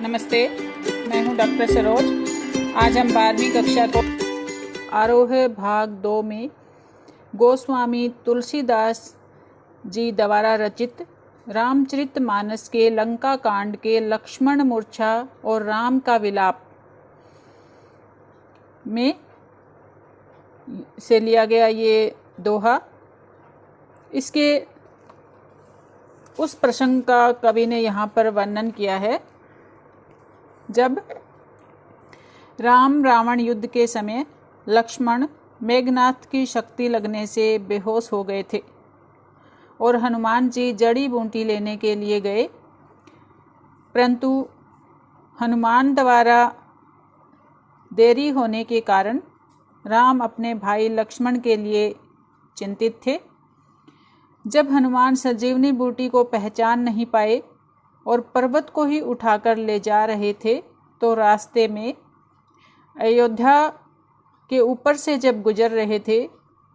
नमस्ते, मैं हूं डॉक्टर सरोज। आज हम 12वीं कक्षा को आरोह भाग 2 में गोस्वामी तुलसीदास जी द्वारा रचित रामचरितमानस के लंका कांड के लक्ष्मण मूर्छा और राम का विलाप में से लिया गया ये दोहा। इसके उस प्रसंग का कवि ने यहाँ पर वर्णन किया है जब राम रावण युद्ध के समय लक्ष्मण मेघनाथ की शक्ति लगने से बेहोश हो गए थे और हनुमान जी जड़ी बूटी लेने के लिए गए, परंतु हनुमान द्वारा देरी होने के कारण राम अपने भाई लक्ष्मण के लिए चिंतित थे। जब हनुमान संजीवनी बूटी को पहचान नहीं पाए और पर्वत को ही उठाकर ले जा रहे थे तो रास्ते में अयोध्या के ऊपर से जब गुजर रहे थे,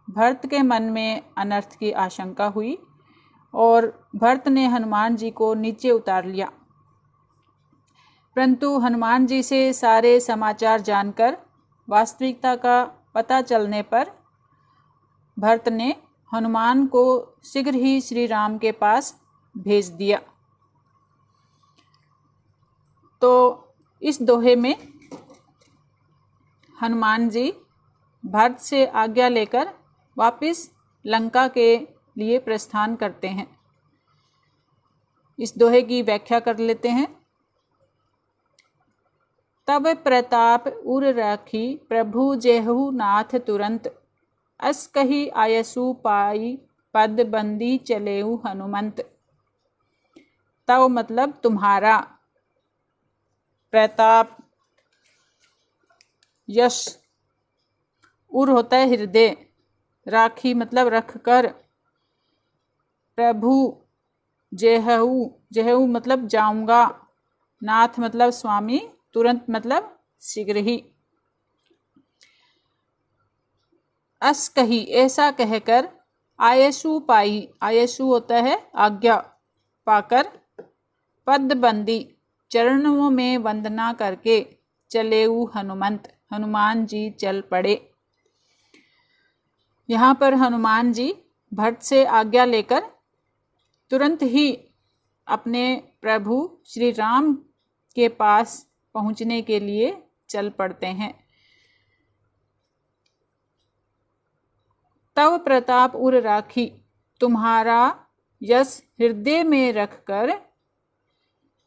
भरत के मन में अनर्थ की आशंका हुई और भरत ने हनुमान जी को नीचे उतार लिया। परंतु हनुमान जी से सारे समाचार जानकर वास्तविकता का पता चलने पर भरत ने हनुमान को शीघ्र ही श्री राम के पास भेज दिया। तो इस दोहे में हनुमान जी भरत से आज्ञा लेकर वापस लंका के लिए प्रस्थान करते हैं। इस दोहे की व्याख्या कर लेते हैं। तब प्रताप उर राखी प्रभु जेहु नाथ तुरंत, अस कही आयसु पाई पद बंदी चलेऊ हनुमंत। तव मतलब तुम्हारा, प्रताप यश, उर होता है हृदय, राखी मतलब रख कर, प्रभु जेहू, जेहू मतलब जाऊंगा, नाथ मतलब स्वामी, तुरंत मतलब शीघ्र ही। अस कही ऐसा कहकर, आयसु पाई, आयसु होता है आज्ञा पाकर, पद बंदी चरणों में वंदना करके, चलेऊ हनुमंत हनुमान जी चल पड़े। यहाँ पर हनुमान जी भरत से आज्ञा लेकर तुरंत ही अपने प्रभु श्री राम के पास पहुँचने के लिए चल पड़ते हैं। तव प्रताप उर राखी, तुम्हारा यश हृदय में रखकर,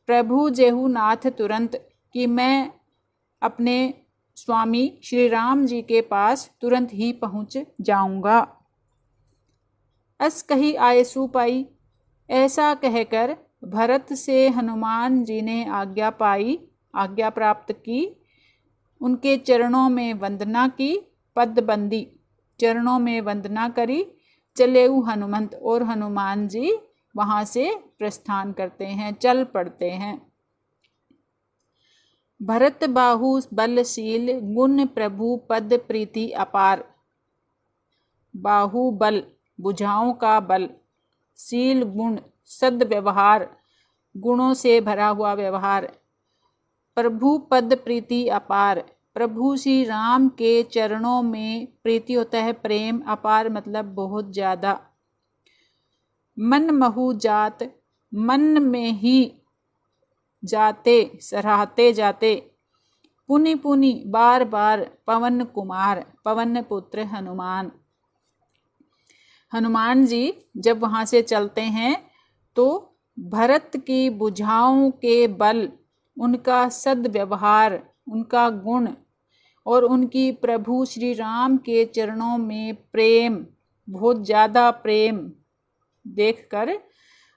प्रभु जेहू नाथ तुरंत, कि मैं अपने स्वामी श्री राम जी के पास तुरंत ही पहुँच जाऊंगा। अस कही आयसु पाई, ऐसा कहकर भरत से हनुमान जी ने आज्ञा पाई, आज्ञा प्राप्त की, उनके चरणों में वंदना की, पदबंदी चरणों में वंदना करी, चलेऊ हनुमंत और हनुमान जी वहाँ से प्रस्थान करते हैं, चल पड़ते हैं। भरत बाहु बलशील गुण प्रभु पद प्रीति अपार। बाहु बल भुजाओं का बल, शील गुण सद व्यवहार, गुणों से भरा हुआ व्यवहार, प्रभु पद प्रीति अपार, प्रभु श्री राम के चरणों में प्रीति होता है प्रेम, अपार मतलब बहुत ज़्यादा। मन महु जात, मन में ही जाते सराहते जाते, पुनि पुनि बार बार, पवन कुमार पवन पुत्र हनुमान। हनुमान जी जब वहाँ से चलते हैं तो भरत की भुजाओं के बल, उनका सद्व्यवहार, उनका गुण और उनकी प्रभु श्री राम के चरणों में प्रेम, बहुत ज़्यादा प्रेम देखकर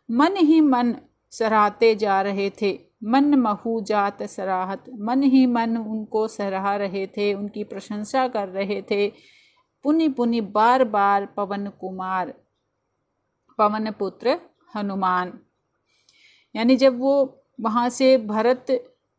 मन ही मन सराहते जा रहे थे। मन महु जात सराहत, मन ही मन उनको सराह रहे थे, उनकी प्रशंसा कर रहे थे। पुनि पुनि बार बार, पवन कुमार पवन पुत्र हनुमान। यानी जब वो वहाँ से भरत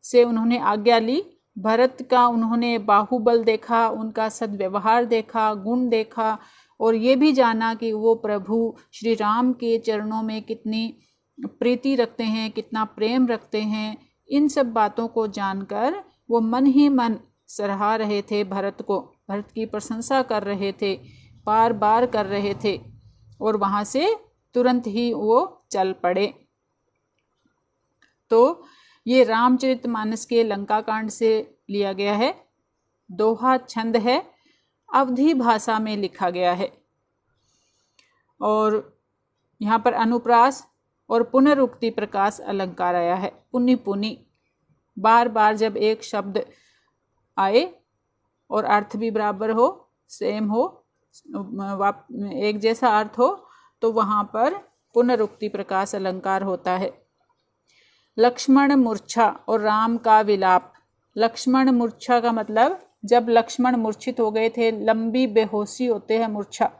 से उन्होंने आज्ञा ली, भरत का उन्होंने बाहुबल देखा, उनका सद्व्यवहार देखा, गुण देखा और ये भी जाना कि वो प्रभु श्री राम के चरणों में कितनी प्रीति रखते हैं, कितना प्रेम रखते हैं, इन सब बातों को जानकर वो मन ही मन सराह रहे थे भरत को, भरत की प्रशंसा कर रहे थे, बार बार कर रहे थे, और वहाँ से तुरंत ही वो चल पड़े। तो ये रामचरितमानस के लंका कांड से लिया गया है। दोहा छंद है, अवधी भाषा में लिखा गया है, और यहाँ पर अनुप्रास और पुनरुक्ति प्रकाश अलंकार आया है। पुनि पुनि, बार बार जब एक शब्द आए और अर्थ भी बराबर हो, सेम हो, एक जैसा अर्थ हो, तो वहाँ पर पुनरुक्ति प्रकाश अलंकार होता है। लक्ष्मण मूर्छा और राम का विलाप। लक्ष्मण मूर्छा का मतलब जब लक्ष्मण मूर्छित हो गए थे, लंबी बेहोशी होते हैं मूर्छा,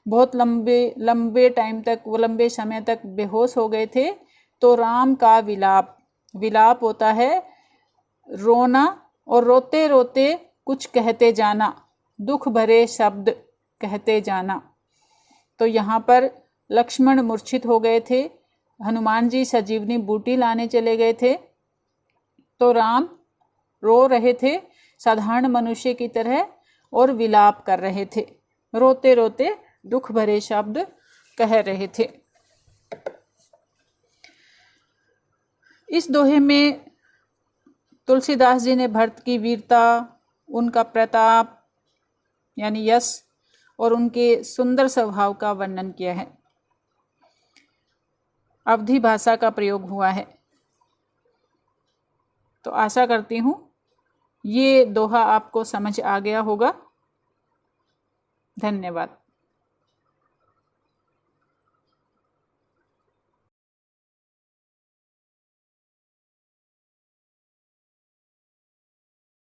बहुत लंबे टाइम तक, वो लंबे समय तक बेहोश हो गए थे, तो राम का विलाप, विलाप होता है रोना, और रोते रोते कुछ कहते जाना, दुख भरे शब्द कहते जाना। तो यहाँ पर लक्ष्मण मूर्छित हो गए थे, हनुमान जी संजीवनी बूटी लाने चले गए थे, तो राम रो रहे थे साधारण मनुष्य की तरह और विलाप कर रहे थे, रोते रोते दुख भरे शब्द कह रहे थे। इस दोहे में तुलसीदास जी ने भरत की वीरता, उनका प्रताप यानी यश, और उनके सुंदर स्वभाव का वर्णन किया है। अवधी भाषा का प्रयोग हुआ है। तो आशा करती हूँ ये दोहा आपको समझ आ गया होगा। धन्यवाद।